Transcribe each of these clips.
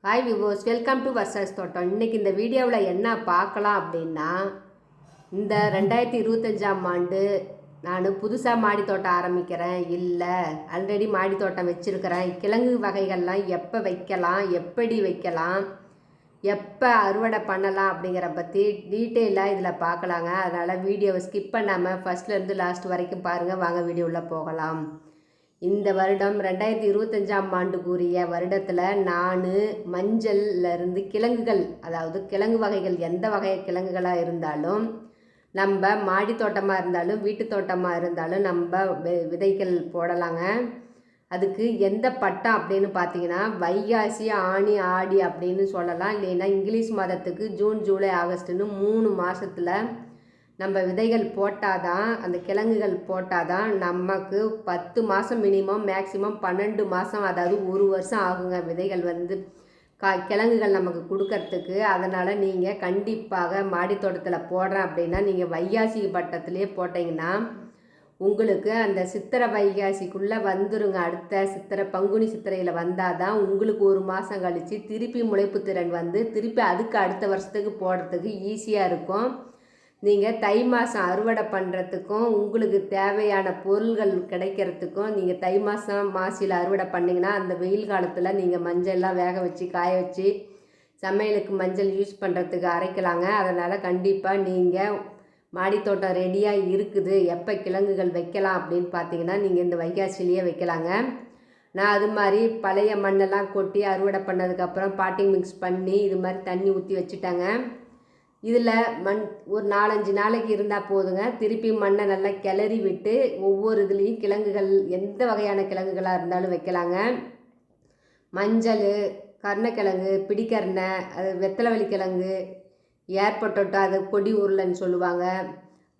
Hi விவோஸ், welcome to versus தோட்டம். இன்றைக்கி இந்த வீடியோவில் என்ன பார்க்கலாம் அப்படின்னா, இந்த 2025ஆம் ஆண்டு நான் புதுசாக மாடி தோட்டம் ஆரம்பிக்கிறேன், இல்லை ஆல்ரெடி மாடி தோட்டம் வச்சுருக்கிறேன், கிழங்கு வகைகள்லாம் எப்போ வைக்கலாம், எப்படி வைக்கலாம், எப்போ அறுவடை பண்ணலாம் அப்படிங்கிற பற்றி டீட்டெயிலாக இதில் பார்க்கலாங்க. அதனால் வீடியோவை ஸ்கிப் பண்ணாமல் ஃபஸ்ட்லேருந்து லாஸ்ட் வரைக்கும் பாருங்கள். வாங்க வீடியோவில் போகலாம். இந்த வருடம் 2025ஆம் ஆண்டுக்குரிய வருடத்தில் நான் மஞ்சள்லேருந்து கிழங்குகள், அதாவது கிழங்கு வகைகள் எந்த வகை கிழங்குகளாக இருந்தாலும், நம்ம மாடி தோட்டமாக இருந்தாலும் வீட்டு தோட்டமாக இருந்தாலும் நம்ம விதைகள் போடலாங்க. அதுக்கு எந்த பட்டம் அப்படின்னு பார்த்தீங்கன்னா, வைகாசி, ஆனி, ஆடி அப்படின்னு சொல்லலாம். இல்லைன்னா இங்கிலீஷ் மாதத்துக்கு ஜூன், ஜூலை, ஆகஸ்ட்டுன்னு 3 மாதத்தில் நம்ம விதைகள் போட்டால் தான், அந்த கிழங்குகள் போட்டால் தான் நமக்கு 10 மாதம் மினிமம், மேக்ஸிமம் 12 மாதம், அதாவது 1 வருஷம் ஆகுங்க விதைகள் கிழங்குகள் நமக்கு கொடுக்கறதுக்கு. அதனால் நீங்கள் கண்டிப்பாக மாடி தோட்டத்தில் போடுறேன் அப்படின்னா நீங்கள் வைகாசி பட்டத்திலே போட்டிங்கன்னா உங்களுக்கு அந்த சித்திரை வைகாசிக்குள்ளே வந்துருங்க. அடுத்த சித்திரை பங்குனி சித்திரையில் வந்தால் தான் உங்களுக்கு 1 மாதம் கழித்து திருப்பி முளைப்பு திறன் திருப்பி அதுக்கு அடுத்த வருஷத்துக்கு போடுறதுக்கு ஈஸியாக இருக்கும். நீங்கள் தை மாதம் அறுவடை பண்ணுறதுக்கும் உங்களுக்கு தேவையான பொருள்கள் கிடைக்கிறதுக்கும் நீங்கள் தை மாதம் மாசியில் அறுவடை பண்ணிங்கன்னா அந்த வெயில் காலத்தில் நீங்கள் மஞ்சள்லாம் வேக வச்சு காய வச்சு சமையலுக்கு மஞ்சள் யூஸ் பண்ணுறதுக்கு அரைக்கலாங்க. அதனால் கண்டிப்பாக நீங்கள் மாடித்தோட்டம் ரெடியாக இருக்குது, எப்போ கிழங்குகள் வைக்கலாம் அப்படின்னு பார்த்தீங்கன்னா நீங்கள் இந்த வைகாசிலேயே வைக்கலாங்க. நான் அது மாதிரி பழைய மண்ணெல்லாம் கொட்டி அறுவடை பண்ணதுக்கப்புறம் பாட்டிங் மிக்ஸ் பண்ணி இது மாதிரி தண்ணி ஊற்றி வச்சுட்டாங்க. இதில் ஒரு 4-5 நாளைக்கு இருந்தால் போதுங்க. திருப்பி மண்ணை நல்லா கிளறி விட்டு ஒவ்வொரு இதுலேயும் கிழங்குகள் எந்த வகையான கிழங்குகளாக இருந்தாலும் வைக்கலாங்க. மஞ்சள், கருணக்கிழங்கு, பிடிக்கரணை, அது வெத்தலைவள்ளி கிழங்கு, ஏர் பொட்டோட்டோ, அது கொடி உருளைன்னு சொல்லுவாங்க,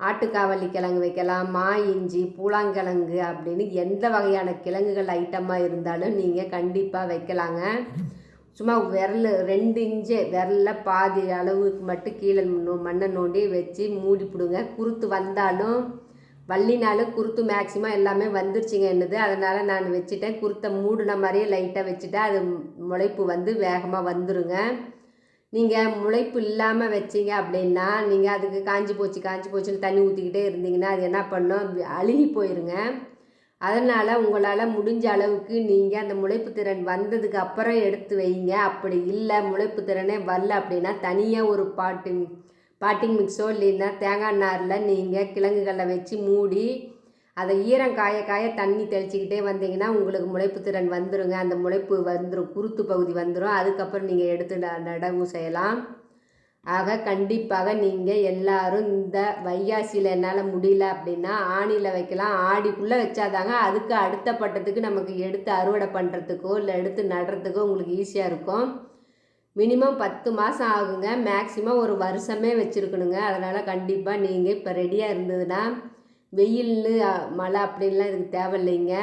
ஆட்டுக்காவல்லி கிழங்கு வைக்கலாம், மா இஞ்சி, பூலாங்கிழங்கு அப்படின்னு எந்த வகையான கிழங்குகள் ஐட்டமாக இருந்தாலும் நீங்கள் கண்டிப்பாக வைக்கலாங்க. சும்மா விரல் 2 இன்ச்சு விரலில் பாதி அளவுக்கு மட்டும் கீழே மண்ணை நோண்டி வச்சு மூடி பிடுங்க. குருத்து வந்தாலும் வள்ளினாலும் குருத்து மேக்ஸிமம் எல்லாமே வந்துருச்சுங்க என்னது. அதனால் நான் வச்சுட்டேன். குருத்தை மூடின மாதிரியே லைட்டாக வச்சுட்டேன். அது முளைப்பு வேகமாக வந்துருங்க. நீங்கள் முளைப்பு இல்லாமல் வச்சிங்க அப்படின்னா நீங்கள் அதுக்கு காஞ்சி போச்சுன்னு தண்ணி ஊற்றிக்கிட்டே இருந்தீங்கன்னா அது என்ன பண்ணோம், அழுகி போயிருங்க. அதனால் உங்களால் முடிஞ்ச அளவுக்கு நீங்கள் அந்த முளைப்பு திறன் வந்ததுக்கு அப்புறம் எடுத்து வைங்க. அப்படி இல்லை முளைப்பு திறனே வரல அப்படின்னா தனியாக ஒரு பாட்டிங் மிக்ஸோ இல்லைன்னா தேங்காய் நாரில் நீங்கள் கிழங்குகளை வச்சு மூடி அதை ஈரம் காய தண்ணி தெளிச்சிக்கிட்டே வந்தீங்கன்னா உங்களுக்கு முளைப்பு திறன் வந்துடுங்க. அந்த முளைப்பு வந்துடும், குருத்து பகுதி வந்துடும். அதுக்கப்புறம் நீங்கள் எடுத்து நடவு செய்யலாம். ஆக கண்டிப்பாக நீங்கள் எல்லாரும் இந்த வைகாசியில் என்னால் முடியல அப்படின்னா ஆணியில் வைக்கலாம். ஆடிக்குள்ளே வச்சாதாங்க அதுக்கு அடுத்த பட்டத்துக்கு நமக்கு எடுத்து அறுவடை பண்ணுறதுக்கோ இல்லை எடுத்து நடுறதுக்கோ உங்களுக்கு ஈஸியாக இருக்கும். மினிமம் 10 மாதம் ஆகுங்க, மேக்ஸிமம் 1 வருஷமே வச்சுருக்கணுங்க. அதனால் கண்டிப்பாக நீங்கள் இப்போ ரெடியாக இருந்ததுன்னா வெயில் மழை அப்படின்லாம் இதுக்கு தேவையில்லைங்க.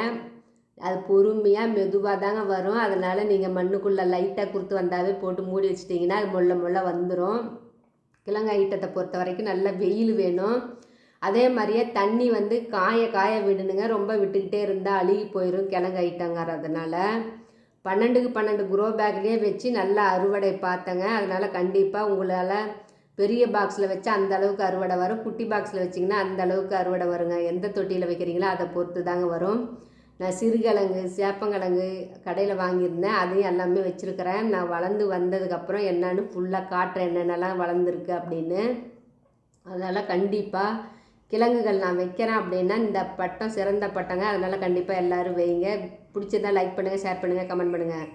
அது பொறுமையாக மெதுவாக தாங்க வரும். அதனால் நீங்கள் மண்ணுக்குள்ளே லைட்டாக குறுத்து வந்தாவே போட்டு மூடி வச்சிட்டிங்கன்னா அது முள்ள வந்துடும். கிழங்கு ஐட்டத்தை பொறுத்த வரைக்கும் நல்ல வெயில் வேணும். அதே மாதிரியே தண்ணி காய விடணுங்க. ரொம்ப விட்டுக்கிட்டே இருந்தால் அழுகி போயிடும் கிழங்கு ஐட்டங்கிறதுனால 12க்கு 12 குரோ பேக்லேயே வச்சு நல்லா அறுவடை பார்த்தேங்க. அதனால் கண்டிப்பாக உங்களால் பெரிய பாக்ஸில் வச்சா அந்த அளவுக்கு அறுவடை வரும், குட்டி பாக்ஸில் வச்சிங்கன்னா அந்த அளவுக்கு அறுவடை வருங்க. எந்த தொட்டியில் வைக்கிறீங்களோ அதை பொறுத்து தாங்க வரும். நான் சிறுகிழங்கு, சேப்பங்கிழங்கு கடையில் வாங்கியிருந்தேன், அதையும் எல்லாமே வச்சுருக்கிறேன். நான் வளர்ந்து வந்ததுக்கப்புறம் என்னன்னு ஃபுல்லாக காட்டுறேன் என்னென்னலாம் வளர்ந்துருக்கு அப்படின்னு. அதனால் கண்டிப்பாக கிழங்குகள் நான் வைக்கிறேன் அப்படின்னா இந்த பட்டம் சிறந்த பட்டங்க. அதனால் கண்டிப்பாக எல்லோரும் வைங்க. பிடிச்சதா லைக் பண்ணுங்கள், ஷேர் பண்ணுங்கள், கமெண்ட் பண்ணுங்கள்.